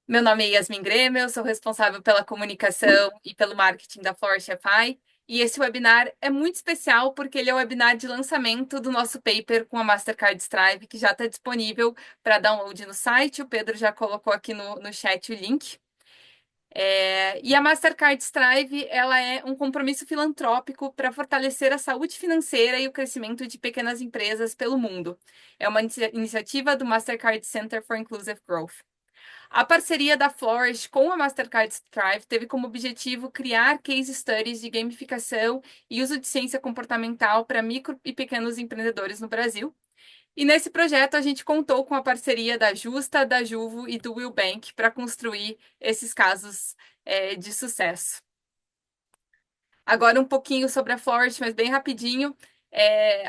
Meu nome é Yasmin Grêmio, eu sou responsável pela comunicação e pelo marketing da Flourish FI. E esse webinar é muito especial porque ele é o webinar de lançamento do nosso paper com a Mastercard Strive, que já está disponível para download no site. O Pedro já colocou aqui no chat o link. E a Mastercard Strive, ela é um compromisso filantrópico para fortalecer a saúde financeira e o crescimento de pequenas empresas pelo mundo. É uma iniciativa do Mastercard Center for Inclusive Growth. A parceria da Flourish com a Mastercard Strive teve como objetivo criar case studies de gamificação e uso de ciência comportamental para micro e pequenos empreendedores no Brasil. E nesse projeto a gente contou com a parceria da Justa, da Juvo e do Will Bank para construir esses casos de sucesso. Agora um pouquinho sobre a Flourish, mas bem rapidinho.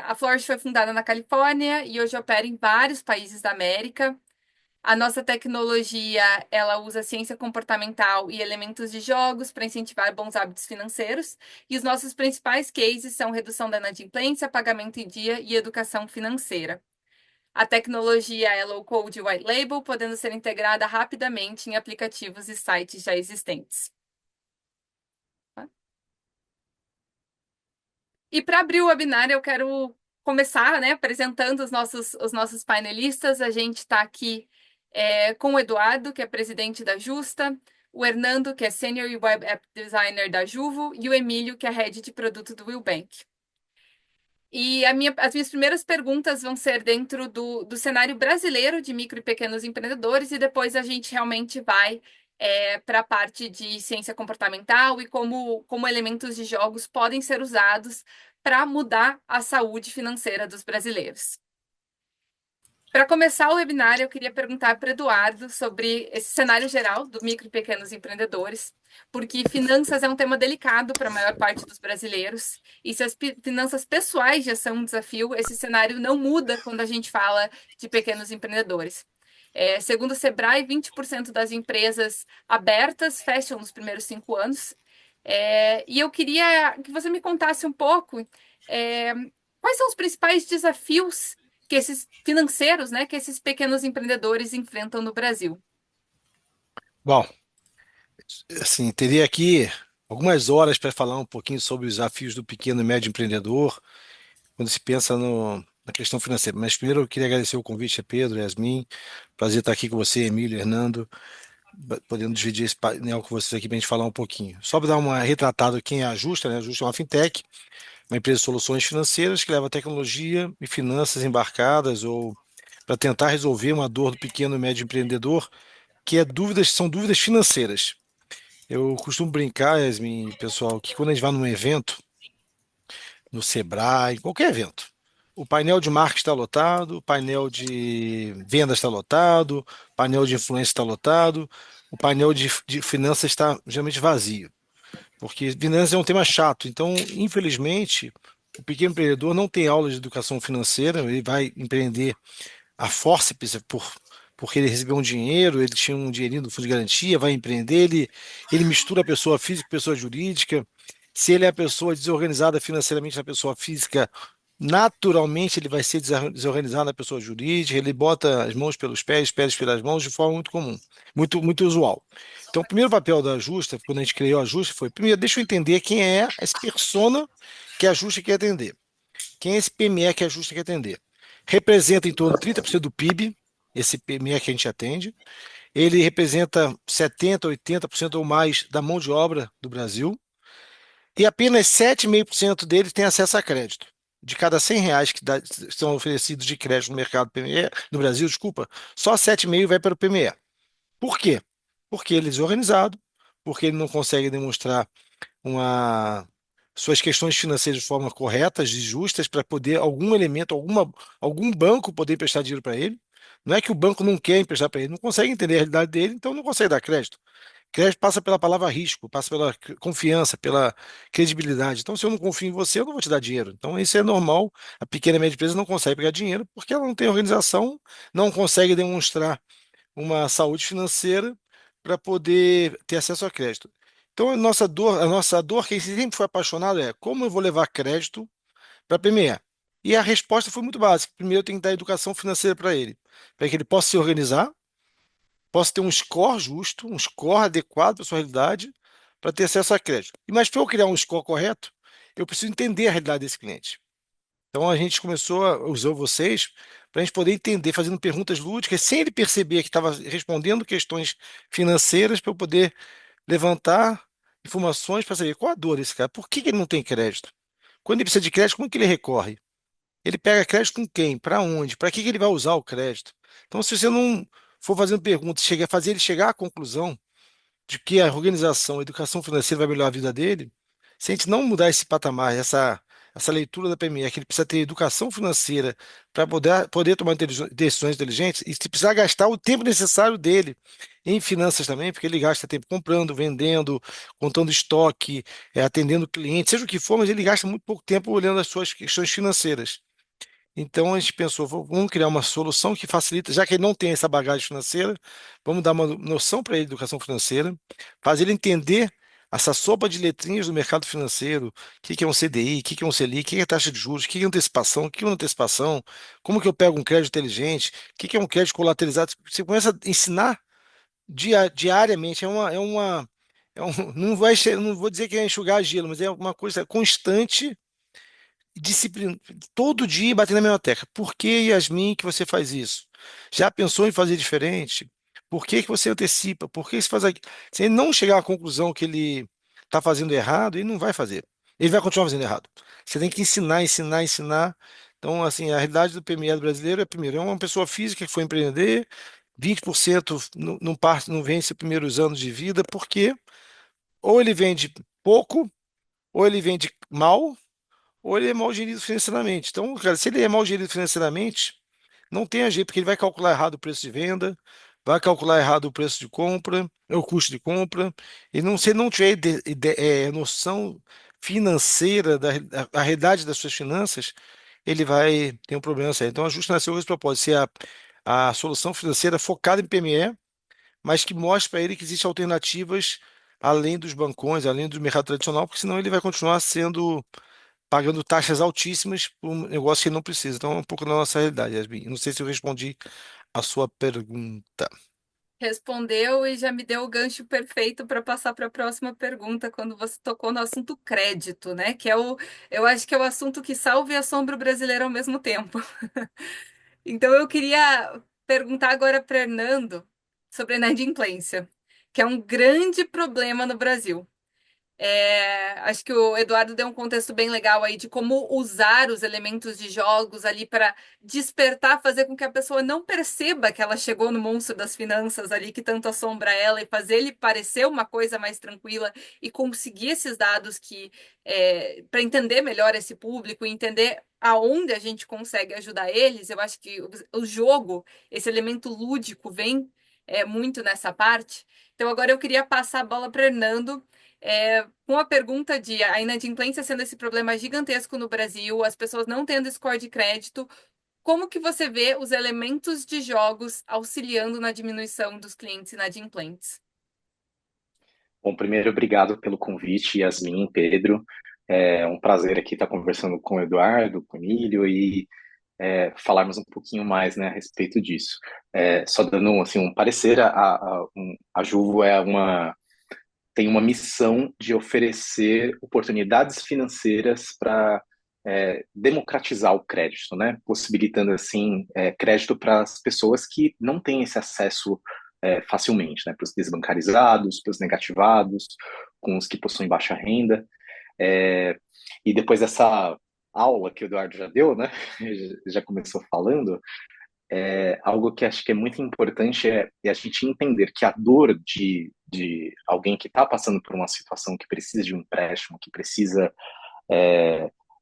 A Flourish foi fundada na Califórnia e hoje opera em vários países da América. A nossa tecnologia, ela usa ciência comportamental e elementos de jogos para incentivar bons hábitos financeiros. E os nossos principais cases são redução da inadimplência, pagamento em dia e educação financeira. A tecnologia é low code e white label, podendo ser integrada rapidamente em aplicativos e sites já existentes. E para abrir o webinar, eu quero começar, né, apresentando os nossos painelistas. A gente está aqui com o Eduardo, que é presidente da Justa, o Hernando, que é Senior Web App Designer da Juvo, e o Emílio, que é Head de Produto do Willbank. E as minhas primeiras perguntas vão ser dentro do cenário brasileiro de micro e pequenos empreendedores, e depois a gente realmente vai para a parte de ciência comportamental e como elementos de jogos podem ser usados para mudar a saúde financeira dos brasileiros. Para começar o webinar, eu queria perguntar para o Eduardo sobre esse cenário geral do micro e pequenos empreendedores, porque finanças é um tema delicado para a maior parte dos brasileiros, e se as finanças pessoais já são um desafio, esse cenário não muda quando a gente fala de pequenos empreendedores. Segundo o Sebrae, 20% das empresas abertas fecham nos primeiros 5 anos. E eu queria que você me contasse um pouco é, quais são os principais desafios que esses financeiros, né, que esses pequenos empreendedores enfrentam no Brasil. Bom, assim, teria aqui algumas horas para falar um pouquinho sobre os desafios do pequeno e médio empreendedor, quando se pensa na questão financeira. Mas primeiro eu queria agradecer o convite a Pedro, Yasmin. Prazer estar aqui com você, Emílio, Hernando, podendo dividir esse painel com vocês aqui para a gente falar um pouquinho. Só para dar uma retratada quem é a Justa, né? A Justa é uma fintech, uma empresa de soluções financeiras que leva tecnologia e finanças embarcadas ou para tentar resolver uma dor do pequeno e médio empreendedor, que são dúvidas financeiras. Eu costumo brincar, Yasmin, pessoal, que quando a gente vai num evento, no Sebrae, em qualquer evento, o painel de marketing está lotado, o painel de vendas está lotado, o painel de influência está lotado, o painel de finanças está geralmente vazio, porque finanças é um tema chato. Então, infelizmente, o pequeno empreendedor não tem aula de educação financeira, ele vai empreender a fórceps porque ele recebeu um dinheiro, ele tinha um dinheirinho do fundo de garantia, vai empreender, ele mistura a pessoa física com a pessoa jurídica. Se ele é a pessoa desorganizada financeiramente na pessoa física, naturalmente ele vai ser desorganizado na pessoa jurídica, ele bota as mãos pelos pés, os pés pelas mãos de forma muito comum, muito usual. Então, o primeiro papel da Justa, quando a gente criou a Justa, foi, primeiro, deixa eu entender quem é esse persona que a Justa quer atender. Quem é esse PME que a Justa quer atender? Representa em torno de 30% do PIB, esse PME que a gente atende. Ele representa 70, 80% ou mais da mão de obra do Brasil. E apenas 7,5% deles tem acesso a crédito. De cada R$ 100 que são oferecidos de crédito no mercado PME, no Brasil, desculpa, só 7,5 vai para o PME. Por quê? Porque ele é desorganizado, porque ele não consegue demonstrar uma, suas questões financeiras de forma corretas e justas para poder algum elemento, algum banco poder emprestar dinheiro para ele. Não é que o banco não quer emprestar para ele, não consegue entender a realidade dele, então não consegue dar crédito. Crédito passa pela palavra risco, passa pela confiança, pela credibilidade. Então, se eu não confio em você, eu não vou te dar dinheiro. Então, isso é normal. A pequena e média empresa não consegue pegar dinheiro porque ela não tem organização, não consegue demonstrar uma saúde financeira para poder ter acesso a crédito. Então, a nossa dor, quem sempre foi apaixonado é como eu vou levar crédito para a PME? E a resposta foi muito básica. Primeiro, eu tenho que dar educação financeira para ele que ele possa se organizar, possa ter um score justo, um score adequado para a sua realidade, para ter acesso a crédito. Mas para eu criar um score correto, eu preciso entender a realidade desse cliente. Então a gente começou a usar vocês para a gente poder entender, fazendo perguntas lúdicas, sem ele perceber que estava respondendo questões financeiras, para eu poder levantar informações para saber qual a dor desse cara, por que que ele não tem crédito? Quando ele precisa de crédito, como que ele recorre? Ele pega crédito com quem? Para onde? Para que que ele vai usar o crédito? Então, se você não for fazendo perguntas, fazer ele chegar à conclusão de que a organização, a educação financeira vai melhorar a vida dele, se a gente não mudar esse patamar, essa leitura da PME, que ele precisa ter educação financeira para poder tomar decisões inteligentes, e se precisar gastar o tempo necessário dele em finanças também, porque ele gasta tempo comprando, vendendo, contando estoque, atendendo clientes, seja o que for, mas ele gasta muito pouco tempo olhando as suas questões financeiras. Então a gente pensou, vamos criar uma solução que facilita, já que ele não tem essa bagagem financeira, vamos dar uma noção para ele de educação financeira, fazer ele entender essa sopa de letrinhas do mercado financeiro, o que que é um CDI, o que que é um Selic, o que que é taxa de juros, o que que é antecipação, o que que é antecipação, como que eu pego um crédito inteligente, o que que é um crédito colateralizado. Você começa a ensinar diariamente, não vou dizer que é enxugar gelo, mas é uma coisa constante disciplina, todo dia bater na mesma tecla. Por que, Yasmin, que você faz isso? Já pensou em fazer diferente? Por que que você antecipa? Por que você faz aquilo? Se ele não chegar à conclusão que ele está fazendo errado, ele não vai fazer. Ele vai continuar fazendo errado. Você tem que ensinar, ensinar, ensinar. Então, assim, a realidade do PME do brasileiro é, primeiro, é uma pessoa física que foi empreender, 20% não vence os primeiros anos de vida, porque ou ele vende pouco, ou ele vende mal, ou ele é mal gerido financeiramente. Então, cara, se ele é mal gerido financeiramente, não tem jeito, porque ele vai calcular errado o preço de venda, vai calcular errado o preço de compra, o custo de compra, e não, se ele não tiver noção financeira da realidade das suas finanças, ele vai ter um problema sério. Então, a Justa nasceu com esse propósito, ser a solução financeira focada em PME, mas que mostre para ele que existem alternativas além dos bancões, além do mercado tradicional, porque senão ele vai continuar sendo pagando taxas altíssimas por um negócio que ele não precisa. Então, é um pouco da nossa realidade, Yasmin. Não sei se eu respondi a sua pergunta. Respondeu e já me deu o gancho perfeito para passar para a próxima pergunta, quando você tocou no assunto crédito, né? Eu acho que é o assunto que salva e assombra o brasileiro ao mesmo tempo. Então eu queria perguntar agora para Hernando sobre a inadimplência, que é um grande problema no Brasil. Acho que o Eduardo deu um contexto bem legal aí de como usar os elementos de jogos ali para despertar, fazer com que a pessoa não perceba que ela chegou no monstro das finanças ali que tanto assombra ela e fazer ele parecer uma coisa mais tranquila e conseguir esses dados que para entender melhor esse público e entender aonde a gente consegue ajudar eles. Eu acho que o jogo, esse elemento lúdico, vem muito nessa parte. Então agora eu queria passar a bola para Hernando com a pergunta de a inadimplência sendo esse problema gigantesco no Brasil, as pessoas não tendo score de crédito, como que você vê os elementos de jogos auxiliando na diminuição dos clientes inadimplentes? Bom, primeiro, obrigado pelo convite, Yasmin, Pedro. É um prazer aqui estar conversando com o Eduardo, com o Emílio e falarmos um pouquinho mais, né, a respeito disso. Só dando assim, um parecer, a Juvo tem uma missão de oferecer oportunidades financeiras para democratizar o crédito, né? Possibilitando assim crédito para as pessoas que não têm esse acesso facilmente, né? Para os desbancarizados, para os negativados, com os que possuem baixa renda. É, e depois dessa aula que o Eduardo já deu, né? Já começou falando, algo que acho que é muito importante é a gente entender que a dor de alguém que está passando por uma situação que precisa de um empréstimo, que precisa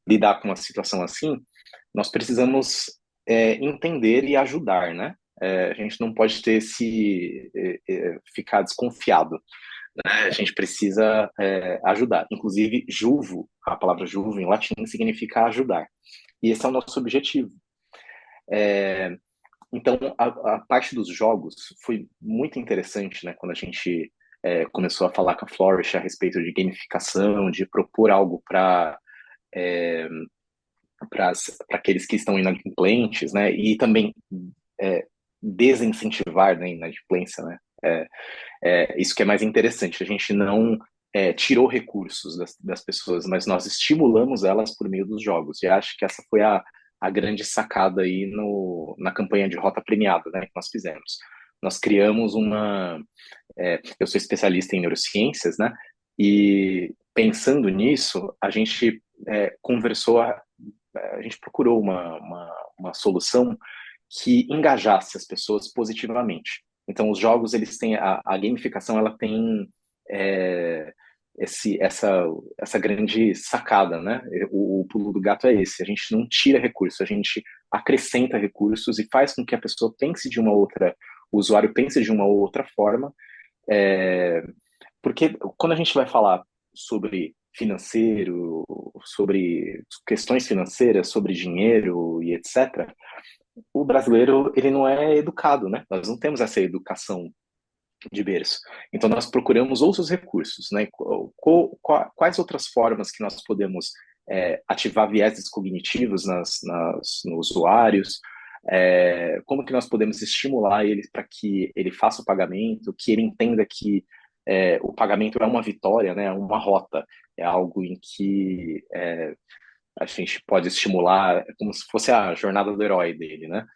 lidar com uma situação assim, nós precisamos entender e ajudar, né? A gente não pode ter ficar desconfiado, né? A gente precisa ajudar. Inclusive, juvo, a palavra juvo em latim significa ajudar. E esse é o nosso objetivo. Então, a parte dos jogos foi muito interessante, né? Quando a gente começou a falar com a Flourish a respeito de gamificação, de propor algo para aqueles que estão inadimplentes, né? E também desincentivar, né, inadimplência, né? Isso que é mais interessante. A gente não tirou recursos das pessoas, mas nós estimulamos elas por meio dos jogos. E acho que essa foi a grande sacada aí na campanha de rota premiada, né, que nós fizemos. Nós criamos eu sou especialista em neurociências, né? E pensando nisso, a gente a gente procurou uma solução que engajasse as pessoas positivamente. Então, os jogos, eles têm, a gamificação, ela tem é, essa grande sacada, né? O pulo do gato é esse, a gente não tira recursos, a gente acrescenta recursos e faz com que a pessoa pense de uma outra, o usuário pense de uma outra forma, é, porque quando a gente vai falar sobre financeiro, sobre questões financeiras, sobre dinheiro e etc., o brasileiro ele não é educado, né? Nós não temos essa educação de berço. Então nós procuramos outros recursos, né? Quais outras formas que nós podemos ativar vieses cognitivos nos usuários? Como que nós podemos estimular ele para que ele faça o pagamento, que ele entenda que o pagamento é uma vitória, né? É uma rota, é algo em que a gente pode estimular, como se fosse a jornada do herói dele, né?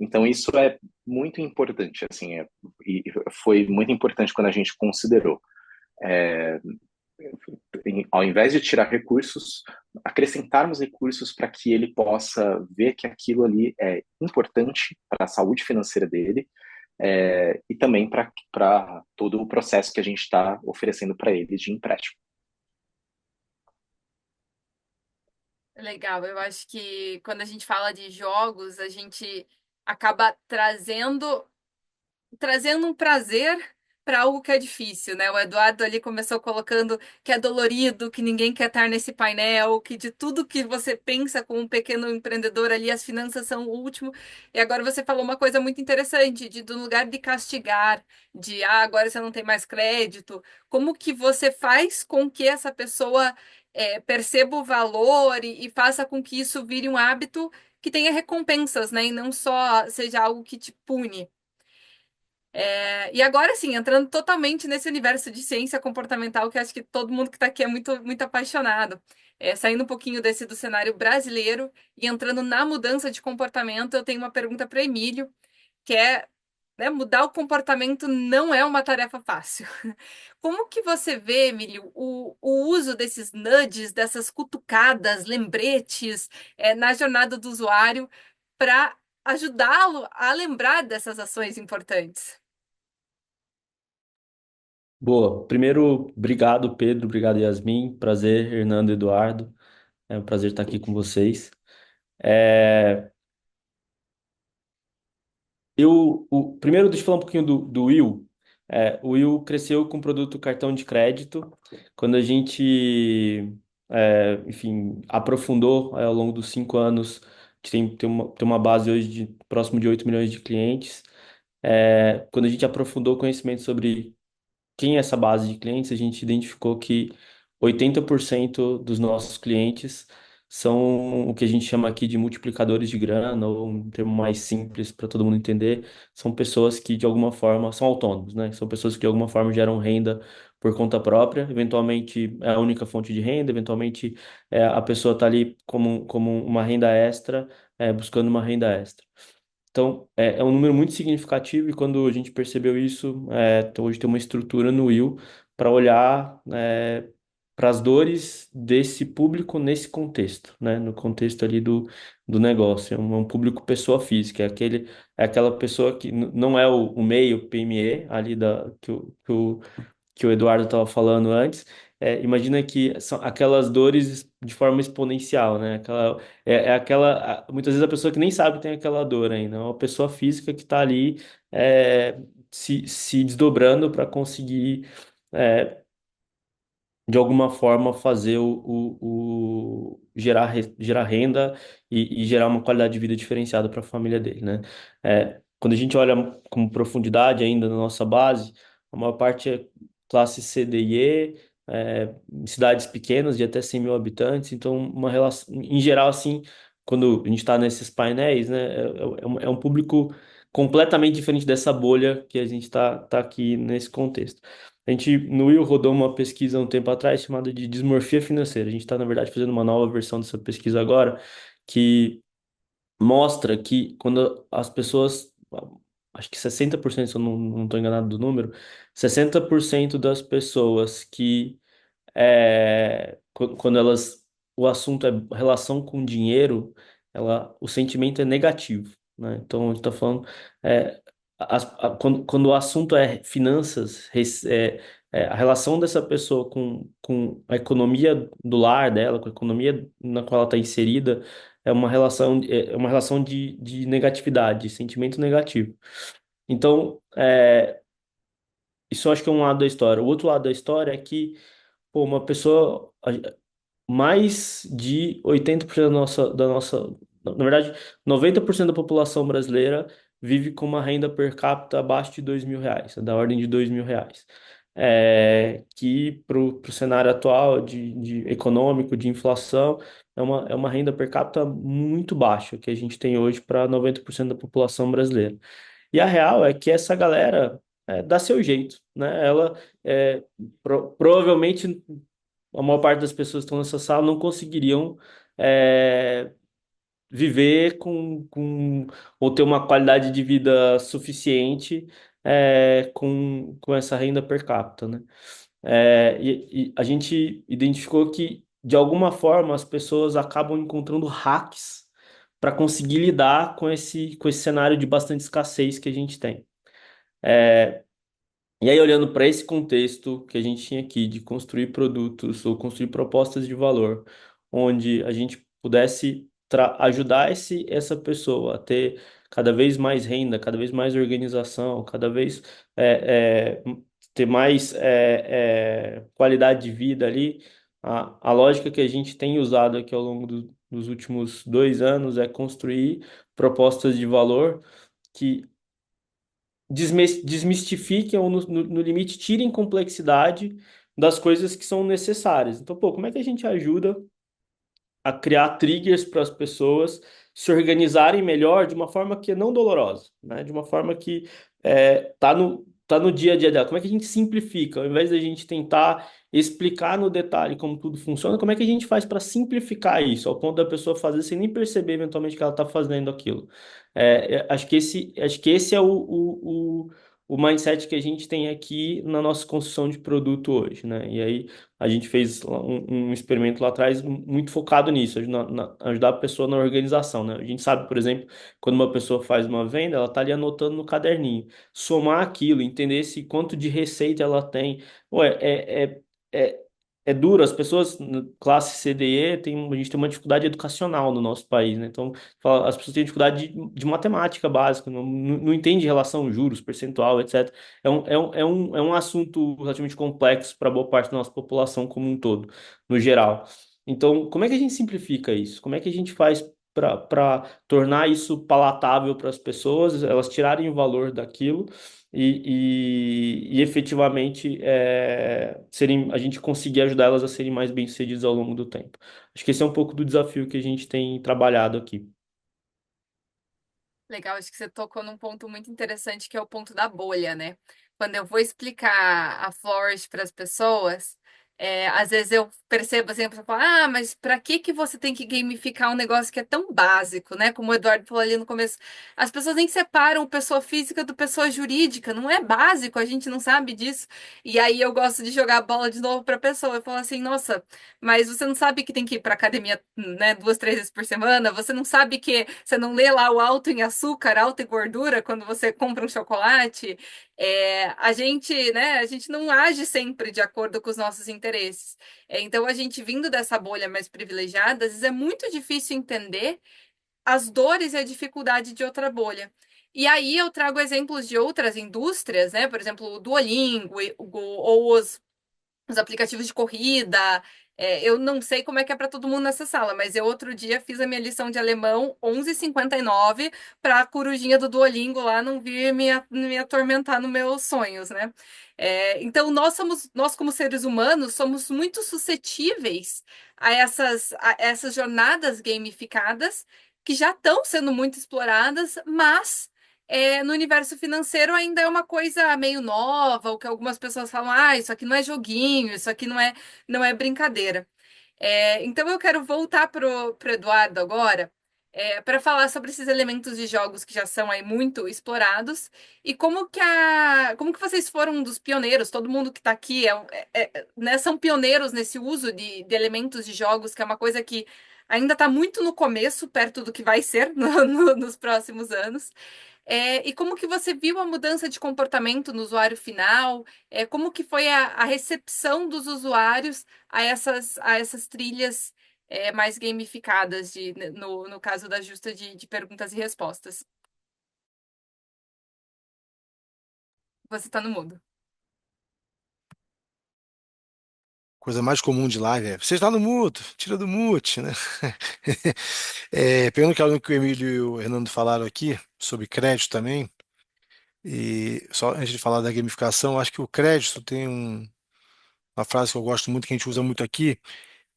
Então isso é muito importante, assim, e foi muito importante quando a gente considerou, é, ao invés de tirar recursos, acrescentarmos recursos para que ele possa ver que aquilo ali é importante para a saúde financeira dele, e também para todo o processo que a gente está oferecendo para ele de empréstimo. Legal, eu acho que quando a gente fala de jogos, a gente acaba trazendo um prazer para algo que é difícil, né? O Eduardo ali começou colocando que é dolorido, que ninguém quer estar nesse painel, que de tudo que você pensa como um pequeno empreendedor ali, as finanças são o último. E agora você falou uma coisa muito interessante, de do lugar de castigar, de agora você não tem mais crédito, como que você faz com que essa pessoa perceba o valor e faça com que isso vire um hábito que tenha recompensas, né? E não só seja algo que te pune. E agora sim, entrando totalmente nesse universo de ciência comportamental que acho que todo mundo que está aqui é muito, muito apaixonado. Saindo um pouquinho desse do cenário brasileiro e entrando na mudança de comportamento, eu tenho uma pergunta para Emílio, que é, né, mudar o comportamento não é uma tarefa fácil. Como que você vê, Emílio, o uso desses nudges, dessas cutucadas, lembretes, na jornada do usuário para ajudá-lo a lembrar dessas ações importantes? Boa. Primeiro, obrigado, Pedro. Obrigado, Yasmin. Prazer, Hernando, Eduardo. É um prazer estar aqui com vocês. É, primeiro, deixa eu falar um pouquinho do Will. O Will cresceu com o produto cartão de crédito. Quando a gente, enfim, aprofundou ao longo dos 5 anos, a gente tem uma base hoje de próximo de 8 milhões de clientes. Quando a gente aprofundou o conhecimento sobre quem é essa base de clientes, a gente identificou que 80% dos nossos clientes são o que a gente chama aqui de multiplicadores de grana, ou um termo mais simples para todo mundo entender, são pessoas que de alguma forma são autônomos, né? São pessoas que de alguma forma geram renda por conta própria, eventualmente é a única fonte de renda, eventualmente a pessoa está ali como uma renda extra, buscando uma renda extra. Então, é um número muito significativo e quando a gente percebeu isso, então hoje tem uma estrutura no Will para olhar para as dores desse público nesse contexto, né? No contexto ali do negócio. É um público pessoa física, é aquela pessoa que não é o MEI, o PME ali que o Eduardo estava falando antes, imagina que são aquelas dores de forma exponencial, né? Muitas vezes a pessoa que nem sabe que tem aquela dor ainda, é uma pessoa física que está ali se desdobrando para conseguir é, de alguma forma fazer gerar renda e gerar uma qualidade de vida diferenciada para a família dele, né? Quando a gente olha com profundidade ainda na nossa base, a maior parte é classe C, D e E, em cidades pequenas de até 100 mil habitantes, então uma relação, em geral assim, quando a gente está nesses painéis, né, é um público completamente diferente dessa bolha que a gente tá aqui nesse contexto. A gente, no Will, rodou uma pesquisa há um tempo atrás chamada de dismorfia financeira. A gente está, na verdade, fazendo uma nova versão dessa pesquisa agora, que mostra que quando as pessoas, acho que 60%, se eu não estou enganado do número, 60% das pessoas que quando elas o assunto é relação com dinheiro, o sentimento é negativo, né? Então a gente está falando quando o assunto é finanças, a relação dessa pessoa com a economia do lar dela, com a economia na qual ela está inserida, é uma relação de negatividade, de sentimento negativo. Então, isso eu acho que é um lado da história. O outro lado da história é que, pô, uma pessoa, mais de 80% na verdade, 90% da população brasileira vive com uma renda per capita abaixo de R$ 2.000, da ordem de R$ 2.000. Que para o cenário atual de econômico, de inflação, é uma renda per capita muito baixa que a gente tem hoje para 90% da população brasileira. E a real é que essa galera dá seu jeito, né? Ela provavelmente a maior parte das pessoas que estão nessa sala não conseguiriam é, viver ou ter uma qualidade de vida suficiente com essa renda per capita, né? E a gente identificou que, de alguma forma, as pessoas acabam encontrando hacks para conseguir lidar com esse cenário de bastante escassez que a gente tem. E aí, olhando para esse contexto que a gente tinha aqui de construir produtos ou construir propostas de valor, onde a gente pudesse ajudar essa pessoa a ter cada vez mais renda, cada vez mais organização, cada vez ter mais qualidade de vida ali, a lógica que a gente tem usado aqui ao longo dos últimos 2 anos é construir propostas de valor que desmistifiquem ou, no limite, tirem complexidade das coisas que são necessárias. Então, pô, como é que a gente ajuda a criar triggers para as pessoas se organizarem melhor de uma forma que é não dolorosa, né? De uma forma que tá no dia a dia dela. Como é que a gente simplifica? Ao invés da gente tentar explicar no detalhe como tudo funciona, como é que a gente faz para simplificar isso, ao ponto da pessoa fazer sem nem perceber eventualmente que ela está fazendo aquilo? Acho que esse é o mindset que a gente tem aqui na nossa construção de produto hoje, né? E aí a gente fez um experimento lá atrás muito focado nisso, ajudar a pessoa na organização, né? A gente sabe, por exemplo, quando uma pessoa faz uma venda, ela está ali anotando no caderninho. Somar aquilo, entender esse quanto de receita ela tem. Ué, é, é duro, as pessoas classe C, D, E, a gente tem uma dificuldade educacional no nosso país, né? Então, as pessoas têm dificuldade de matemática básica, não entende relação juros, percentual, etc. É um assunto relativamente complexo para boa parte da nossa população como um todo, no geral. Então, como é que a gente simplifica isso? Como é que a gente faz para tornar isso palatável para as pessoas, elas tirarem o valor daquilo e efetivamente a gente conseguir ajudar elas a serem mais bem-sucedidas ao longo do tempo? Acho que esse é um pouco do desafio que a gente tem trabalhado aqui. Legal, acho que você tocou num ponto muito interessante, que é o ponto da bolha, né? Quando eu vou explicar a Flourish para as pessoas, às vezes eu percebo assim, a pessoa fala, mas para que que você tem que gamificar um negócio que é tão básico, né? Como o Eduardo falou ali no começo, as pessoas nem separam pessoa física do pessoa jurídica, não é básico, a gente não sabe disso. E aí eu gosto de jogar a bola de novo para a pessoa, eu falo assim, nossa, mas você não sabe que tem que ir para academia, né, 2, 3 vezes por semana? Você não sabe que você não lê lá o alto em açúcar, alto em gordura quando você compra um chocolate? A gente não age sempre de acordo com os nossos interesses. Então, a gente vindo dessa bolha mais privilegiada, às vezes é muito difícil entender as dores e a dificuldade de outra bolha. E aí eu trago exemplos de outras indústrias, né? Por exemplo, o Duolingo ou os aplicativos de corrida. Eu não sei como é que é para todo mundo nessa sala, mas eu outro dia fiz a minha lição de alemão 11h59 para a corujinha do Duolingo lá não vir me atormentar nos meus sonhos, né? Então nós como seres humanos somos muito suscetíveis a essas jornadas gamificadas que já estão sendo muito exploradas, mas no universo financeiro ainda é uma coisa meio nova, o que algumas pessoas falam, isso aqui não é joguinho, isso aqui não é brincadeira. Então eu quero voltar pro Eduardo agora, para falar sobre esses elementos de jogos que já são aí muito explorados e como que vocês foram um dos pioneiros, todo mundo que está aqui né, são pioneiros nesse uso de elementos de jogos, que é uma coisa que ainda está muito no começo, perto do que vai ser nos próximos anos. E como que você viu a mudança de comportamento no usuário final? Como que foi a recepção dos usuários a essas trilhas mais gamificadas no caso da justa de perguntas e respostas? Você está no mudo. Coisa mais comum de live você está no mudo, tira do mute, né? Pegando que o Emílio e o Hernando falaram aqui sobre crédito também, e só antes de falar da gamificação, acho que o crédito tem uma frase que eu gosto muito, que a gente usa muito aqui.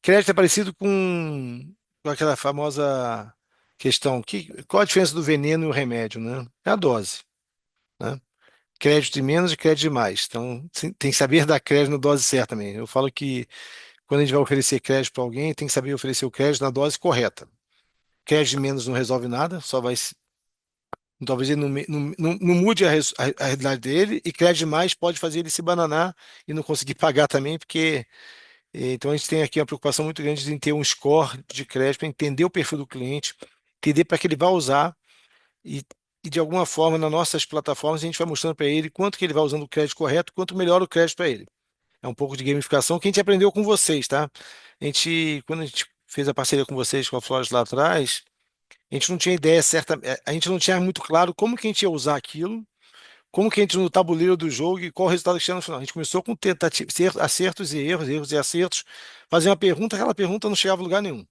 Crédito é parecido com aquela famosa questão, qual a diferença do veneno e o remédio, né? É a dose, né? Crédito de menos e crédito de mais. Então, tem que saber dar crédito na dose certa também. Eu falo que quando a gente vai oferecer crédito para alguém, tem que saber oferecer o crédito na dose correta. Crédito de menos não resolve nada, só vai. Talvez ele não mude a realidade dele, e crédito de mais pode fazer ele se bananar e não conseguir pagar também, porque. Então a gente tem aqui uma preocupação muito grande em ter um score de crédito para entender o perfil do cliente, entender para que ele vai usar e, e de alguma forma nas nossas plataformas a gente vai mostrando para ele quanto que ele vai usando o crédito correto, quanto melhor o crédito para ele. É um pouco de gamificação que a gente aprendeu com vocês, tá? Quando a gente fez a parceria com vocês, com a Flores lá atrás, a gente não tinha ideia certa, a gente não tinha muito claro como que a gente ia usar aquilo, como que a gente no tabuleiro do jogo e qual o resultado que tinha no final. A gente começou com tentativas, acertos e erros, erros e acertos, fazer uma pergunta, aquela pergunta não chegava a lugar nenhum.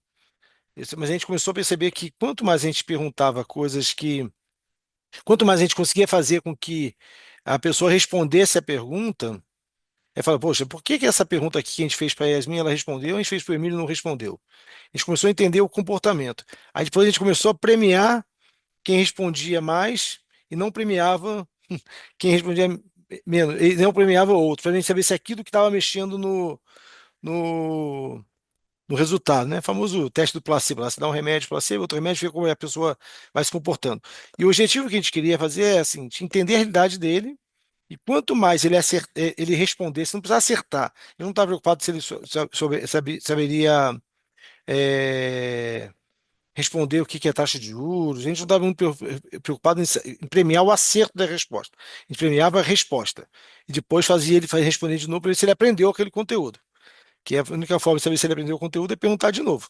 Mas a gente começou a perceber que quanto mais a gente perguntava quanto mais a gente conseguia fazer com que a pessoa respondesse a pergunta, aí fala, poxa, por que que essa pergunta aqui que a gente fez para a Yasmin, ela respondeu, a gente fez para o Emílio e não respondeu? A gente começou a entender o comportamento. Aí depois a gente começou a premiar quem respondia mais e não premiava quem respondia menos, e não premiava o outro, para a gente saber se aquilo que estava mexendo no, no resultado, né? Famoso teste do placebo. Lá você dá um remédio placebo, outro remédio, vê como a pessoa vai se comportando. E o objetivo que a gente queria fazer é assim, de entender a realidade dele. E quanto mais ele respondesse, não precisava acertar. Eu não estava preocupado se ele saberia é, responder o que que é taxa de juros. A gente não estava muito preocupado em premiar o acerto da resposta. A gente premiava a resposta. E depois fazia ele responder de novo para ver se ele aprendeu aquele conteúdo. Que é a única forma de saber se ele aprendeu o conteúdo é perguntar de novo.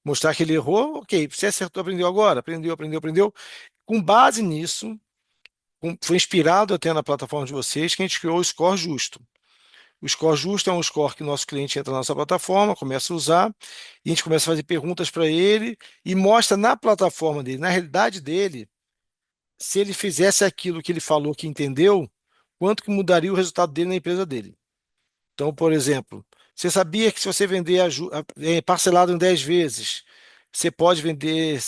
Mostrar que ele errou, ok. Você acertou, aprendeu agora? Aprendeu, aprendeu, aprendeu. Com base nisso, foi inspirado até na plataforma de vocês que a gente criou o Score Justo. O Score Justo é um score que o nosso cliente entra na nossa plataforma, começa a usar, e a gente começa a fazer perguntas para ele e mostra na plataforma dele, na realidade dele, se ele fizesse aquilo que ele falou que entendeu, quanto que mudaria o resultado dele na empresa dele. Então, por exemplo, você sabia que se você vender parcelado em 10 vezes, você pode vender,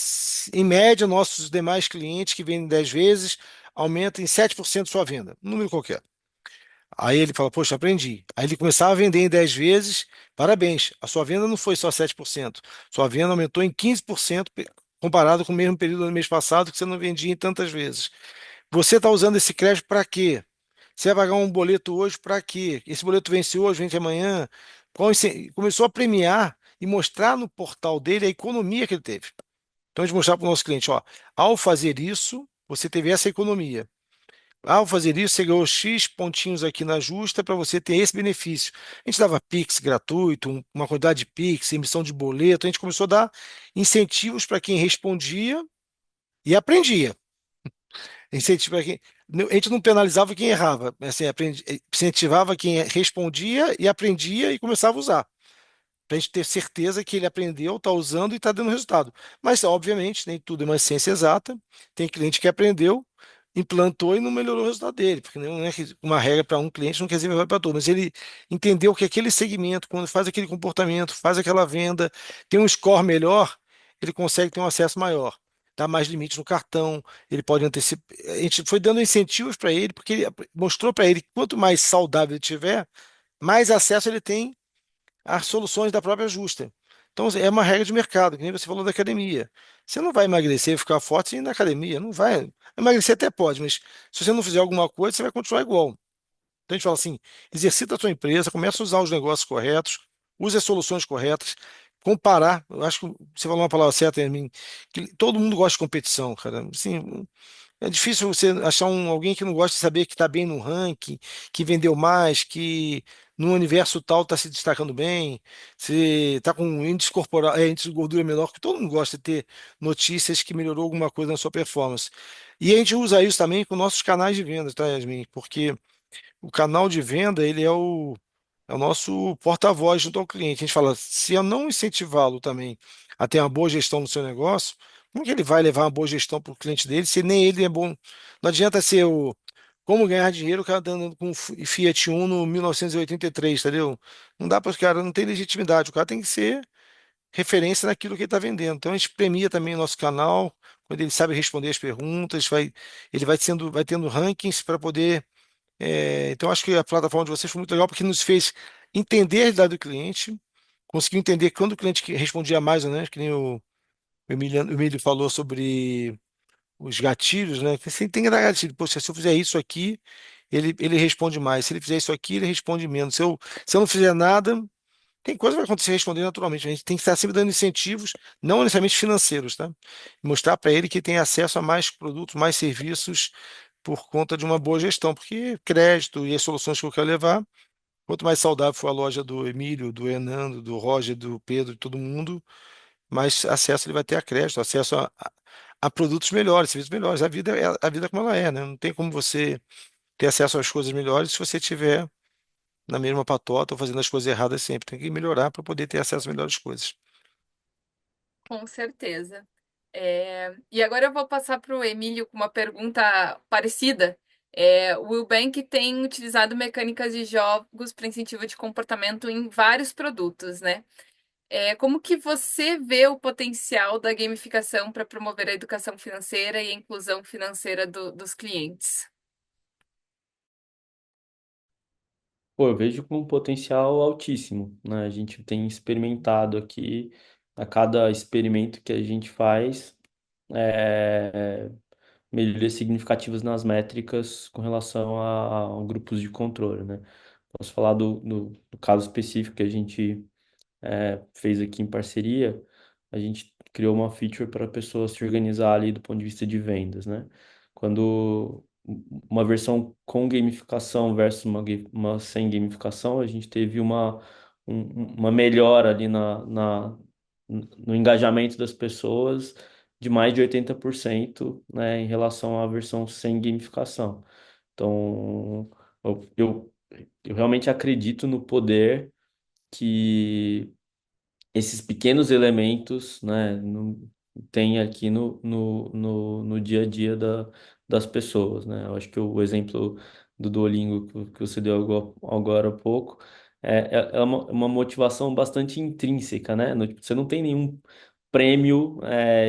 em média, nossos demais clientes que vendem 10 vezes, aumenta em 7% sua venda, um número qualquer. Aí ele fala, poxa, aprendi. Aí ele começava a vender em 10 vezes, parabéns, a sua venda não foi só 7%, sua venda aumentou em 15% comparado com o mesmo período do mês passado que você não vendia em tantas vezes. Você está usando esse crédito para quê? Você vai pagar um boleto hoje para quê? Esse boleto vence hoje, vence amanhã. Começou a premiar e mostrar no portal dele a economia que ele teve. Então, a gente mostrar para o nosso cliente, ó, ao fazer isso, você teve essa economia. Ao fazer isso, você ganhou X pontinhos aqui na justa para você ter esse benefício. A gente dava Pix gratuito, uma quantidade de Pix, emissão de boleto. A gente começou a dar incentivos para quem respondia e aprendia. Incentivo para quem. A gente não penalizava quem errava, assim, incentivava quem respondia e aprendia e começava a usar. Para a gente ter certeza que ele aprendeu, está usando e está dando resultado. Mas, obviamente, nem tudo é uma ciência exata. Tem cliente que aprendeu, implantou e não melhorou o resultado dele, porque não é que uma regra para um cliente não quer dizer que vai para todos. Mas ele entendeu que aquele segmento, quando faz aquele comportamento, faz aquela venda, tem um score melhor, ele consegue ter um acesso maior. dar mais limite no cartão, ele pode antecipar. A gente foi dando incentivos para ele, porque ele mostrou para ele que quanto mais saudável ele tiver, mais acesso ele tem às soluções da própria Justa. Então, é uma regra de mercado, que nem você falou da academia. Você não vai emagrecer e ficar forte sem ir na academia, não vai. Emagrecer até pode, mas se você não fizer alguma coisa, você vai continuar igual. Então a gente fala assim: exercita a sua empresa, começa a usar os negócios corretos, use as soluções corretas, comparar. Eu acho que você falou uma palavra certa, Hermin, que todo mundo gosta de competição, cara. Assim, é difícil você achar alguém que não gosta de saber que está bem no ranking, que vendeu mais, que no universo tal está se destacando bem, se está com um índice corporal, índice de gordura menor, que todo mundo gosta de ter notícias que melhorou alguma coisa na sua performance. E a gente usa isso também com nossos canais de vendas, tá, Yasmin? Porque o canal de venda, ele é o nosso porta-voz junto ao cliente. A gente fala, se eu não incentivá-lo também a ter uma boa gestão no seu negócio, como que ele vai levar uma boa gestão para o cliente dele se nem ele é bom? Não adianta ser o como ganhar dinheiro, o cara tá andando com um Fiat Uno 1983, entendeu? Não dá para os caras, não tem legitimidade. O cara tem que ser referência naquilo que ele está vendendo. Então a gente premia também o nosso canal, quando ele sabe responder as perguntas, ele vai tendo rankings para poder então, acho que a plataforma de vocês foi muito legal porque nos fez entender a realidade do cliente, conseguiu entender quando o cliente respondia mais ou menos, que nem o Emílio falou sobre os gatilhos, né? Que você tem que dar gatilho. Poxa, se eu fizer isso aqui, ele responde mais. Se ele fizer isso aqui, ele responde menos. Se eu não fizer nada, tem coisa que vai acontecer responder naturalmente. A gente tem que estar sempre dando incentivos, não necessariamente financeiros, tá? Mostrar para ele que tem acesso a mais produtos, mais serviços por conta de uma boa gestão, porque crédito e as soluções que eu quero levar, quanto mais saudável for a loja do Emílio, do Hernando, do Roger, do Pedro, de todo mundo, mais acesso ele vai ter a crédito, acesso a produtos melhores, serviços melhores. A vida é como ela é, né? Não tem como você ter acesso às coisas melhores se você tiver na mesma patota ou fazendo as coisas erradas sempre. Tem que melhorar para poder ter acesso às melhores coisas. Com certeza. E agora eu vou passar para o Emílio com uma pergunta parecida. O Willbank tem utilizado mecânicas de jogos para incentivo de comportamento em vários produtos, né? Como que você vê o potencial da gamificação para promover a educação financeira e a inclusão financeira dos clientes? Pô, eu vejo com um potencial altíssimo, né? A gente tem experimentado aqui, a cada experimento que a gente faz, é, melhorias significativas nas métricas com relação a grupos de controle, né? Posso falar do caso específico que a gente fez aqui em parceria, a gente criou uma feature para a pessoa se organizar ali do ponto de vista de vendas, né? Quando uma versão com gamificação versus uma sem gamificação, a gente teve uma melhora ali no engajamento das pessoas de mais de 80%, né, em relação à versão sem gamificação. Então, eu realmente acredito no poder que esses pequenos elementos, né, tem aqui no dia a dia das pessoas, né? Eu acho que o exemplo do Duolingo que você deu agora há pouco é uma motivação bastante intrínseca, né? Tipo, você não tem nenhum prêmio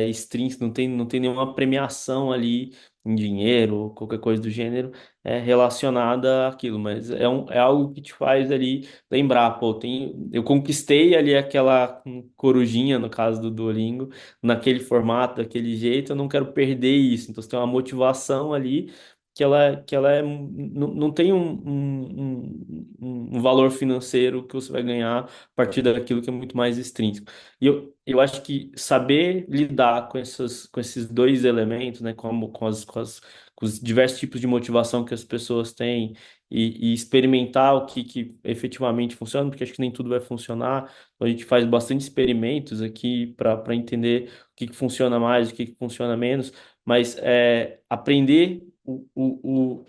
extrínseco, não tem nenhuma premiação ali em dinheiro ou qualquer coisa do gênero relacionada àquilo, mas é algo que te faz ali lembrar, pô, eu conquistei ali aquela corujinha, no caso do Duolingo, naquele formato, daquele jeito, eu não quero perder isso. Então, você tem uma motivação ali que ela não tem um valor financeiro que você vai ganhar a partir daquilo que é muito mais extrínseco. E eu acho que saber lidar com esses dois elementos, né, com os diversos tipos de motivação que as pessoas têm, e experimentar o que efetivamente funciona, porque acho que nem tudo vai funcionar. Então, a gente faz bastante experimentos aqui para entender o que funciona mais, o que funciona menos, mas aprender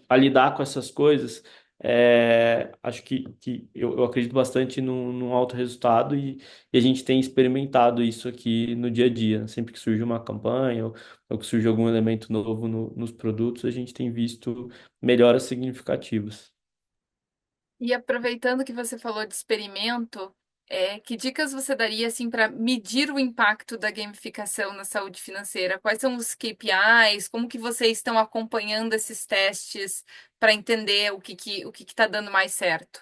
a lidar com essas coisas. Acho que eu acredito bastante num alto resultado, e a gente tem experimentado isso aqui no dia a dia, né? Sempre que surge uma campanha ou que surge algum elemento novo nos produtos, a gente tem visto melhoras significativas. E aproveitando que você falou de experimento, Que dicas você daria assim para medir o impacto da gamificação na saúde financeira? Quais são os KPIs? Como que vocês estão acompanhando esses testes para entender o que está dando mais certo?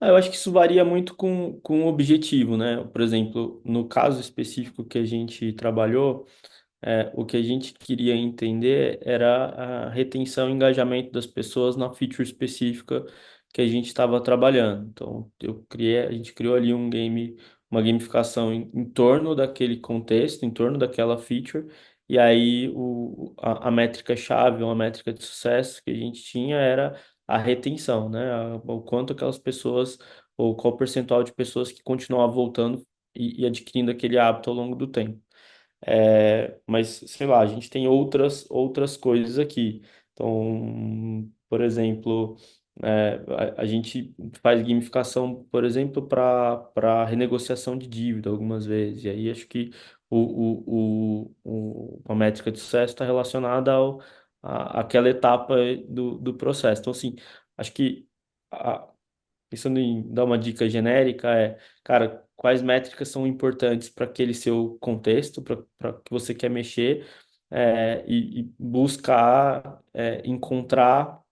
Eu acho que isso varia muito com o objetivo, né? Por exemplo, no caso específico que a gente trabalhou, o que a gente queria entender era a retenção e engajamento das pessoas na feature específica que a gente estava trabalhando. Então, a gente criou ali uma gamificação em torno daquele contexto, em torno daquela feature, e aí a métrica-chave, uma métrica de sucesso que a gente tinha era a retenção, né? O quanto aquelas pessoas, ou qual o percentual de pessoas que continuavam voltando e adquirindo aquele hábito ao longo do tempo. Mas, sei lá, a gente tem outras coisas aqui. Então, por exemplo, a gente faz gamificação, por exemplo, para renegociação de dívida algumas vezes. E aí acho que a métrica de sucesso está relacionada àquela etapa do processo. Então, assim, acho que pensando em dar uma dica genérica, cara, quais métricas são importantes para aquele seu contexto, para que você quer mexer, e buscar encontrar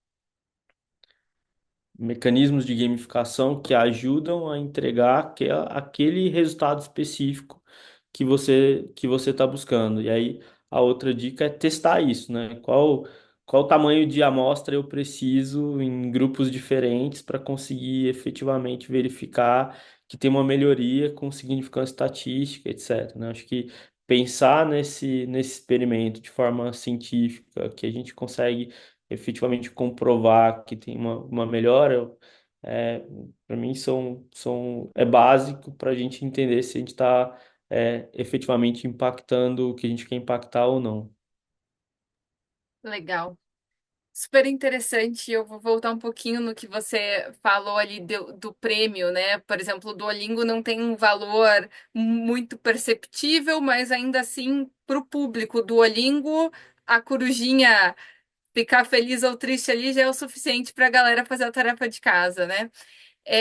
mecanismos de gamificação que ajudam a entregar aquele resultado específico que você está buscando. E aí a outra dica é testar isso, né? Qual tamanho de amostra eu preciso em grupos diferentes para conseguir efetivamente verificar que tem uma melhoria com significância estatística, etc, né? Acho que pensar nesse experimento de forma científica, que a gente consegue efetivamente comprovar que tem uma melhora, é, para mim é básico para a gente entender se a gente está efetivamente impactando o que a gente quer impactar ou não. Legal. Super interessante. Eu vou voltar um pouquinho no que você falou ali do prêmio, né? Por exemplo, o Duolingo não tem um valor muito perceptível, mas ainda assim, para o público, o Duolingo, a corujinha ficar feliz ou triste ali já é o suficiente para a galera fazer a tarefa de casa, né?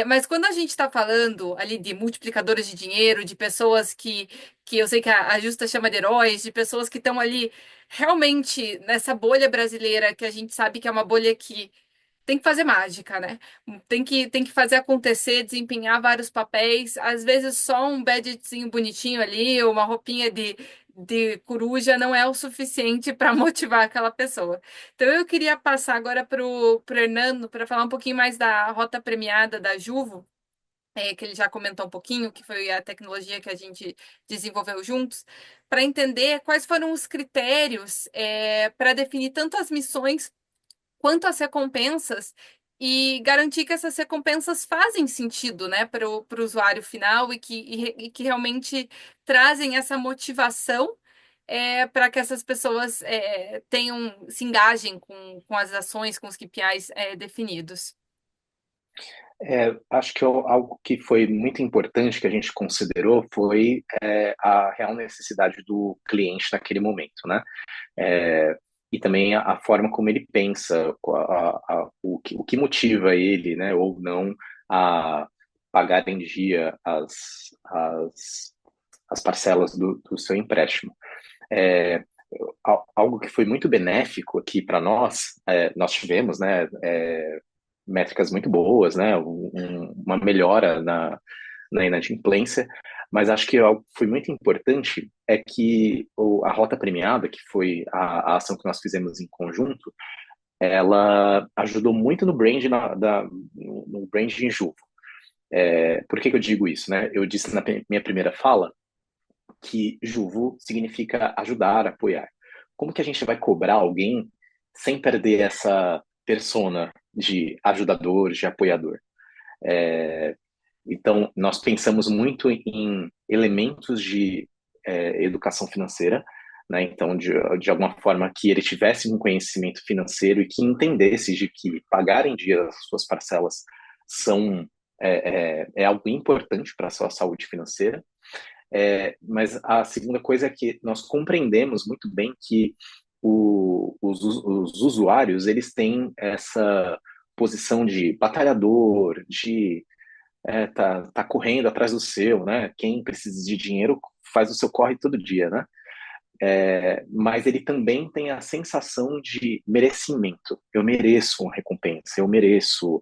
Mas quando a gente está falando ali de multiplicadores de dinheiro, de pessoas que eu sei que a Justa chama de heróis, de pessoas que estão ali realmente nessa bolha brasileira, que a gente sabe que é uma bolha que tem que fazer mágica, né? Tem que fazer acontecer, desempenhar vários papéis. Às vezes só um badgezinho bonitinho ali, uma roupinha de coruja não é o suficiente para motivar aquela pessoa. Então eu queria passar agora para o Hernando para falar um pouquinho mais da rota premiada da Juvo. Que ele já comentou um pouquinho, que foi a tecnologia que a gente desenvolveu juntos, para entender quais foram os critérios para definir tanto as missões quanto às recompensas e garantir que essas recompensas fazem sentido, né, para o usuário final e que realmente trazem essa motivação para que essas pessoas se engajem com as ações, com os KPIs definidos. Acho que algo que foi muito importante que a gente considerou foi a real necessidade do cliente naquele momento, né? E também a forma como ele pensa, o que motiva ele, né, ou não, a pagar em dia as parcelas do seu empréstimo. É, Algo que foi muito benéfico aqui para nós, nós tivemos, né, métricas muito boas, né, uma melhora na inadimplência, mas acho que algo que foi muito importante é que a rota premiada, que foi a ação que nós fizemos em conjunto, ela ajudou muito no brand no brand em Juvo. Por que eu digo isso, né? Eu disse na minha primeira fala que Juvo significa ajudar, apoiar. Como que a gente vai cobrar alguém sem perder essa persona de ajudador, de apoiador? Então, nós pensamos muito em elementos de educação financeira, né? Então, de alguma forma, que ele tivesse um conhecimento financeiro e que entendesse de que pagar em dia as suas parcelas é algo importante para a sua saúde financeira. Mas a segunda coisa é que nós compreendemos muito bem que os usuários eles têm essa posição de batalhador, de tá correndo atrás do seu, né? Quem precisa de dinheiro faz o seu corre todo dia, né? Mas ele também tem a sensação de merecimento. Eu mereço uma recompensa, eu mereço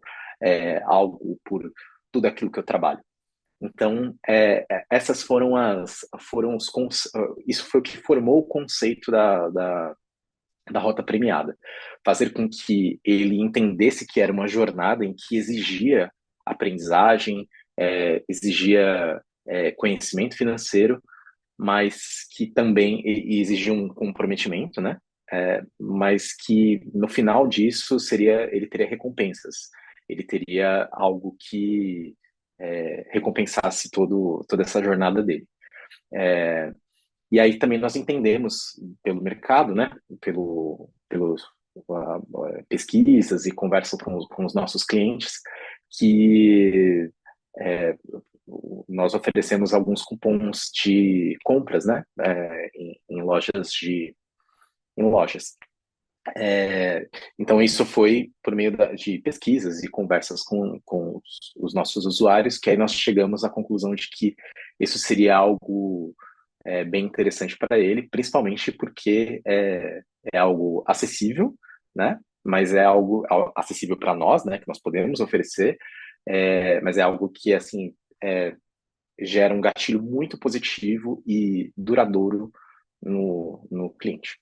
algo por tudo aquilo que eu trabalho. Então, essas foram isso foi o que formou o conceito da rota premiada. Fazer com que ele entendesse que era uma jornada em que exigia aprendizagem, exigia conhecimento financeiro, mas que também exigia um comprometimento, né? Mas que no final disso ele teria recompensas, ele teria algo que recompensasse toda essa jornada dele. E aí também nós entendemos pelo mercado, né? Pelos pesquisas e conversas com os nossos clientes que é, nós oferecemos alguns cupons de compras, né, em lojas. Então isso foi por meio de pesquisas e conversas com os nossos usuários que aí nós chegamos à conclusão de que isso seria algo bem interessante para ele, principalmente porque é algo acessível, né? Mas é algo acessível para nós, né? Que nós podemos oferecer, mas é algo que assim gera um gatilho muito positivo e duradouro no cliente.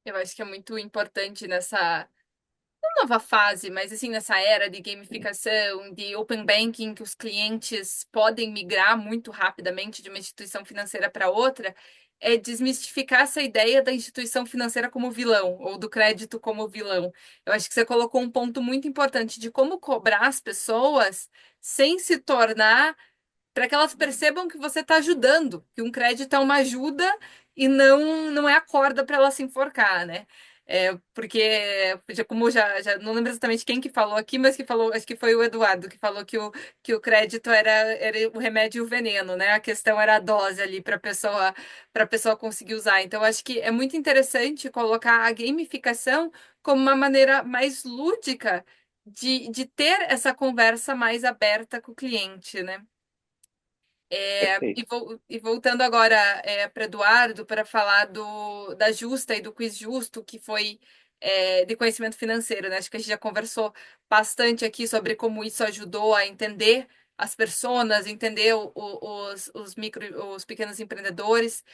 Eu acho que é muito importante nessa não nova fase, mas assim, nessa era de gamificação, de open banking, que os clientes podem migrar muito rapidamente de uma instituição financeira para outra, é desmistificar essa ideia da instituição financeira como vilão, ou do crédito como vilão. Eu acho que você colocou um ponto muito importante de como cobrar as pessoas sem se tornar para que elas percebam que você está ajudando, que um crédito é uma ajuda e não é a corda para ela se enforcar, né? Porque, como já não lembro exatamente quem que falou aqui, mas que falou, acho que foi o Eduardo, que falou que o crédito era o remédio e o veneno, né? A questão era a dose ali para a pessoa conseguir usar. Então, acho que é muito interessante colocar a gamificação como uma maneira mais lúdica de ter essa conversa mais aberta com o cliente, né? Perfeito. E voltando agora para Eduardo, para falar da Justa e do Quiz Justo, que foi de conhecimento financeiro, né? Acho que a gente já conversou bastante aqui sobre como isso ajudou a entender as pessoas, entender os pequenos empreendedores.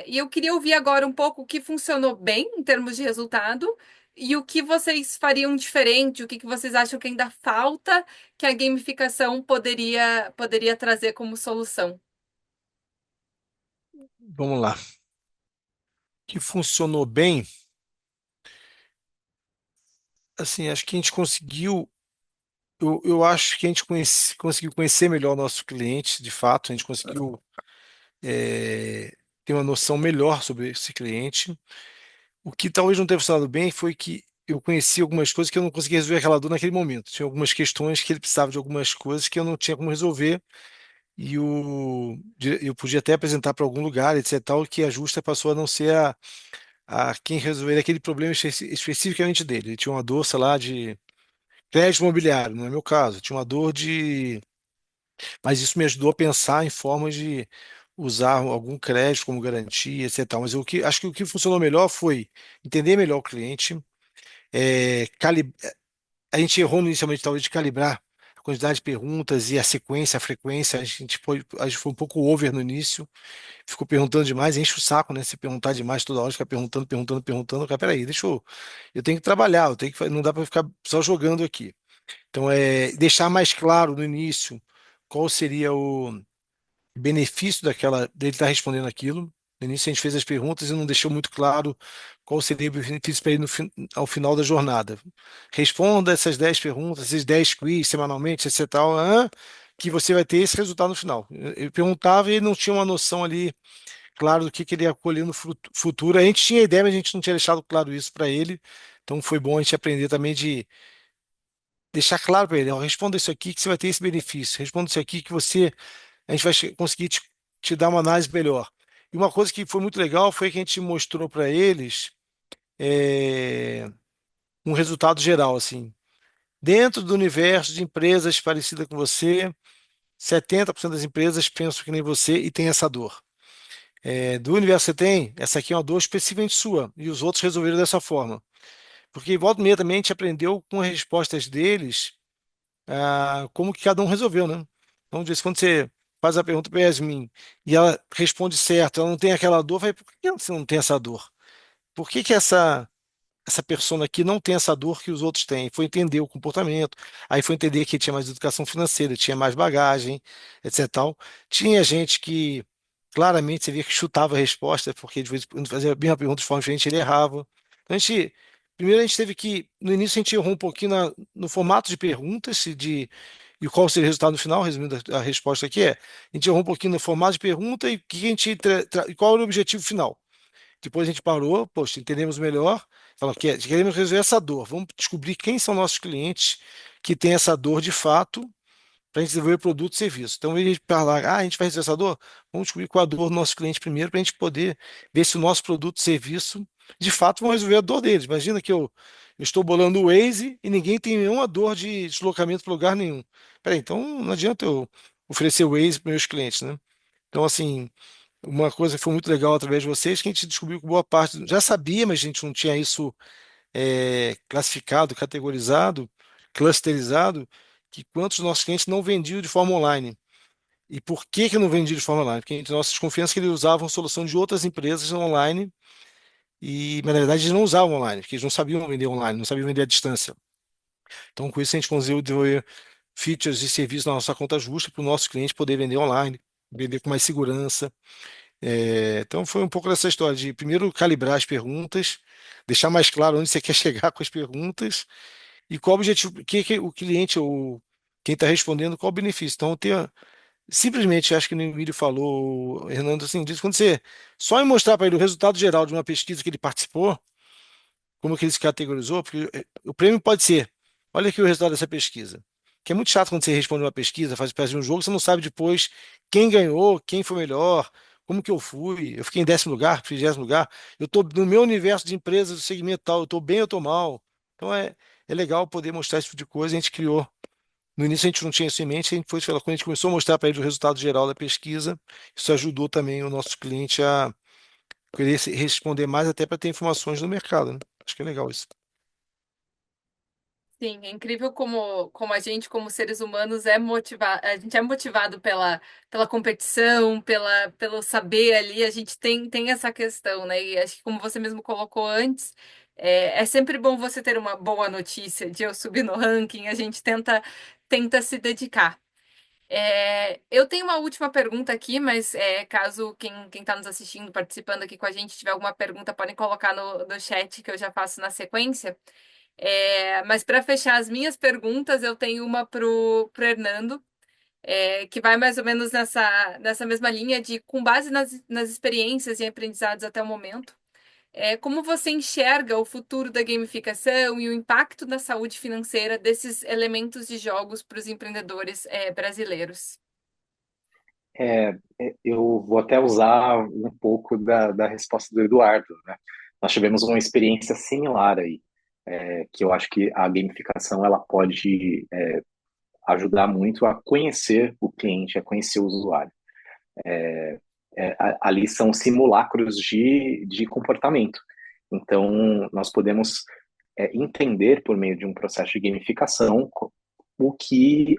E eu queria ouvir agora um pouco o que funcionou bem em termos de resultado e o que vocês fariam diferente, o que vocês acham que ainda falta que a gamificação poderia trazer como solução. Vamos lá. O que funcionou bem, assim, acho que a gente conseguiu, eu acho que a gente conseguiu conhecer melhor o nosso cliente, de fato, a gente conseguiu é, ter uma noção melhor sobre esse cliente. O que talvez não tenha funcionado bem foi que eu conheci algumas coisas que eu não conseguia resolver aquela dor naquele momento. Tinha algumas questões que ele precisava de algumas coisas que eu não tinha como resolver e eu podia até apresentar para algum lugar, etc. Tal, que a Justa passou a não ser a quem resolver aquele problema especificamente dele. Ele tinha uma dor, sei lá, de crédito imobiliário, não é meu caso. Tinha uma dor de. Mas isso me ajudou a pensar em formas de usar algum crédito como garantia, etc. Mas acho que o que funcionou melhor foi entender melhor o cliente, é, cali- a gente errou inicialmente, talvez, de calibrar a quantidade de perguntas e a sequência, a frequência. A gente foi um pouco over no início, ficou perguntando demais, enche o saco, né? Se perguntar demais toda hora, ficar perguntando, perguntando, perguntando. Cara, peraí, eu tenho que trabalhar, não dá para ficar só jogando aqui. Então, deixar mais claro no início qual seria o benefício dele estar respondendo aquilo. No início a gente fez as perguntas e não deixou muito claro qual seria o benefício para ele ao final da jornada. Responda essas 10 perguntas, esses 10 quiz semanalmente, etc. Tal, que você vai ter esse resultado no final. Eu perguntava e ele não tinha uma noção ali, claro, do que ele ia colher no futuro. A gente tinha ideia, mas a gente não tinha deixado claro isso para ele. Então foi bom a gente aprender também de deixar claro para ele, ó, responda isso aqui que você vai ter esse benefício. Responda isso aqui que a gente vai conseguir te dar uma análise melhor. E uma coisa que foi muito legal foi que a gente mostrou para eles é, um resultado geral, assim. Dentro do universo de empresas parecidas com você, 70% das empresas pensam que nem você e tem essa dor. Do universo que você tem, essa aqui é uma dor especificamente sua, e os outros resolveram dessa forma. Porque volta e meia também a gente aprendeu com as respostas deles, como que cada um resolveu, né? Então, de vez em quando você faz a pergunta para Yasmin e ela responde certo, ela não tem aquela dor, vai, por que você não tem essa dor? Por que que essa persona aqui não tem essa dor que os outros têm? Foi entender o comportamento, aí foi entender que tinha mais educação financeira, tinha mais bagagem, etc. Tal. Tinha gente que claramente você via que chutava a resposta, porque de vez em quando fazia a mesma pergunta de forma diferente, ele errava. Então, primeiro a gente teve que, no início a gente errou um pouquinho no formato de perguntas, e qual seria o resultado no final, resumindo a resposta aqui a gente errou um pouquinho no formato de pergunta e, e qual era o objetivo final. Depois a gente parou, poxa, entendemos melhor, falou que queremos resolver essa dor, vamos descobrir quem são nossos clientes que têm essa dor de fato para a gente desenvolver produto e serviço. Então, em vez de falar, a gente vai resolver essa dor, vamos descobrir qual é a dor do nosso cliente primeiro para a gente poder ver se o nosso produto e serviço de fato vão resolver a dor deles. Imagina que eu estou bolando o Waze e ninguém tem nenhuma dor de deslocamento para lugar nenhum. Peraí, então não adianta eu oferecer o Waze para meus clientes, né? Então, assim, uma coisa que foi muito legal através de vocês, que a gente descobriu que boa parte já sabia, mas a gente não tinha isso classificado, categorizado, clusterizado, que quantos nossos clientes não vendiam de forma online. E por que que não vendiam de forma online? Porque entre nossa desconfiança que eles usavam solução de outras empresas online, mas na verdade eles não usavam online, porque eles não sabiam vender online, não sabiam vender à distância. Então com isso a gente conseguiu desenvolver features e serviços na nossa conta justa para o nosso cliente poder vender online, vender com mais segurança. Então foi um pouco dessa história de primeiro calibrar as perguntas, deixar mais claro onde você quer chegar com as perguntas e qual o objetivo, que o cliente ou quem está respondendo, qual o benefício. Então, simplesmente, acho que o Emílio falou, Hernando, assim, diz, quando você só em mostrar para ele o resultado geral de uma pesquisa que ele participou, como que ele se categorizou, porque o prêmio pode ser, olha aqui o resultado dessa pesquisa. Que é muito chato quando você responde uma pesquisa, faz parte de um jogo, você não sabe depois quem ganhou, quem foi melhor, como que eu fui, eu fiquei em 10º lugar, fui em 20º lugar, eu estou no meu universo de empresas do segmento tal, eu estou bem ou estou mal. Então é legal poder mostrar esse tipo de coisa, a gente criou. No início a gente não tinha isso em mente, a gente foi, quando a gente começou a mostrar para ele o resultado geral da pesquisa, isso ajudou também o nosso cliente a querer responder mais até para ter informações do mercado, né? Acho que é legal isso. Sim, é incrível como a gente, como seres humanos, é motivado, a gente é motivado pela competição, pelo saber ali, a gente tem essa questão, né? E acho que como você mesmo colocou antes, é sempre bom você ter uma boa notícia de eu subir no ranking, a gente tenta se dedicar. Eu tenho uma última pergunta aqui, mas caso quem está nos assistindo, participando aqui com a gente, tiver alguma pergunta, podem colocar no chat que eu já faço na sequência. Mas para fechar as minhas perguntas, eu tenho uma pro Hernando, que vai mais ou menos nessa mesma linha de, com base nas experiências e aprendizados até o momento, como você enxerga o futuro da gamificação e o impacto na saúde financeira desses elementos de jogos para os empreendedores, brasileiros? Eu vou até usar um pouco da resposta do Eduardo, né? Nós tivemos uma experiência similar aí, que eu acho que a gamificação ela pode ajudar muito a conhecer o cliente, a conhecer o usuário. Ali são simulacros de comportamento. Então, nós podemos entender por meio de um processo de gamificação o que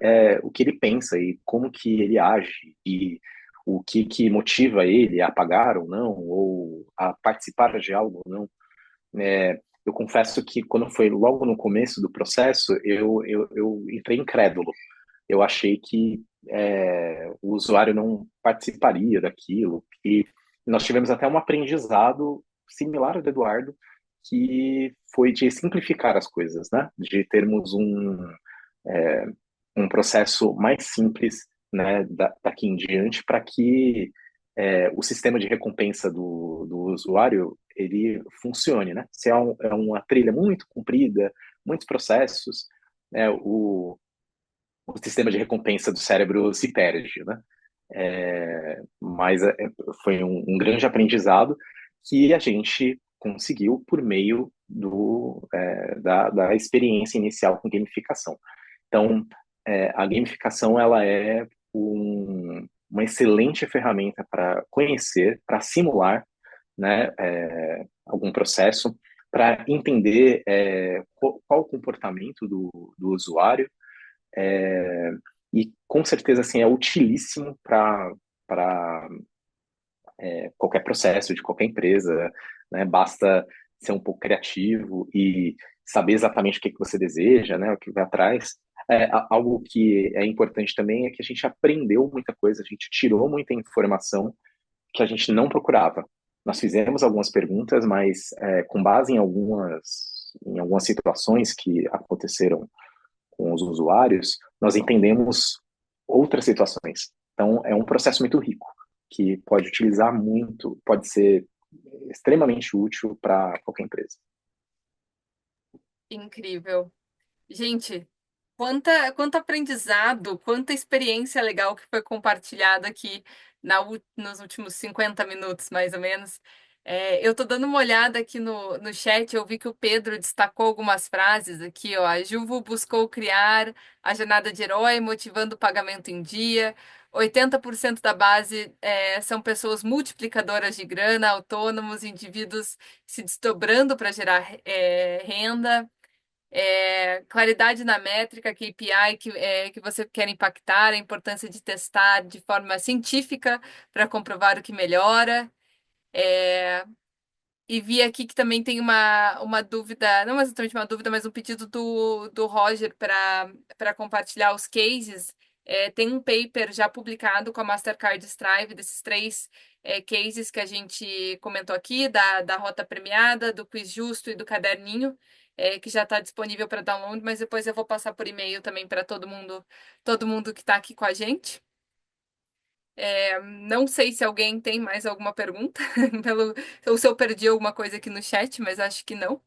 ele pensa e como que ele age e o que motiva ele a pagar ou não, ou a participar de algo ou não. Eu confesso que quando foi logo no começo do processo, eu entrei incrédulo. Eu achei que o usuário não participaria daquilo. E nós tivemos até um aprendizado similar ao do Eduardo, que foi de simplificar as coisas, né? De termos é, um processo mais simples, né, daqui em diante, para que o sistema de recompensa do usuário ele funcione, né? Se é uma trilha muito comprida, muitos processos, o sistema de recompensa do cérebro se perde, né? Mas foi um grande aprendizado que a gente conseguiu por meio da experiência inicial com gamificação. Então, a gamificação ela é uma excelente ferramenta para conhecer, para simular, né, algum processo, para entender qual o comportamento do usuário, e com certeza assim, é utilíssimo para qualquer processo de qualquer empresa, né? Basta ser um pouco criativo e saber exatamente o que você deseja, né? O que vai atrás. Algo que é importante também é que a gente aprendeu muita coisa, a gente tirou muita informação que a gente não procurava. Nós fizemos algumas perguntas, mas com base em algumas situações que aconteceram com os usuários, nós entendemos outras situações. Então, é um processo muito rico, que pode utilizar muito, pode ser extremamente útil para qualquer empresa. Incrível. Gente, quanto aprendizado, quanta experiência legal que foi compartilhada aqui nos últimos 50 minutos, mais ou menos. Eu tô dando uma olhada aqui no chat, eu vi que o Pedro destacou algumas frases aqui, ó. A Juvo buscou criar a jornada de herói, motivando o pagamento em dia. 80% da base são pessoas multiplicadoras de grana, autônomos, indivíduos se desdobrando para gerar renda. Claridade na métrica, KPI que você quer impactar, a importância de testar de forma científica para comprovar o que melhora. É, e vi aqui que também tem uma dúvida, não exatamente uma dúvida, mas um pedido do Roger para compartilhar os cases. Tem um paper já publicado com a Mastercard Strive, desses três cases que a gente comentou aqui, da rota premiada, do quiz justo e do caderninho, que já está disponível para download, mas depois eu vou passar por e-mail também para todo mundo que está aqui com a gente. Não sei se alguém tem mais alguma pergunta, ou se eu perdi alguma coisa aqui no chat, mas acho que não.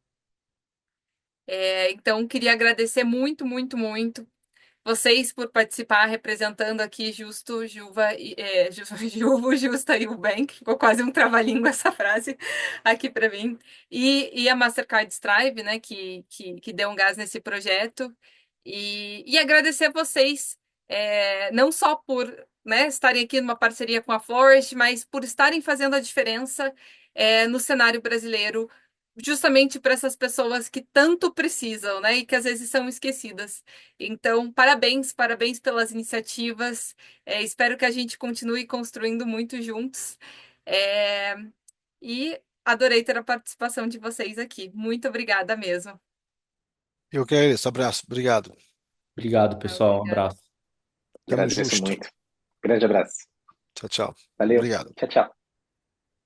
Então, queria agradecer muito, muito, muito vocês por participar, representando aqui Justo, Juva, Juvo, Justa e o Bank. Ficou quase um trava-língua essa frase aqui para mim. E a Mastercard Strive, né, que deu um gás nesse projeto. E agradecer a vocês, não só por, né, estarem aqui numa parceria com a Flourish, mas por estarem fazendo a diferença, no cenário brasileiro, justamente para essas pessoas que tanto precisam, né, e que às vezes são esquecidas. Então, parabéns, parabéns pelas iniciativas. Espero que a gente continue construindo muito juntos. É, e adorei ter a participação de vocês aqui. Muito obrigada mesmo. Eu que agradeço. Abraço. Obrigado. Obrigado, pessoal. Um Obrigada. abraço. Tamo Agradeço justo. muito. Grande abraço. Tchau, tchau. Valeu. Obrigado. Tchau, tchau.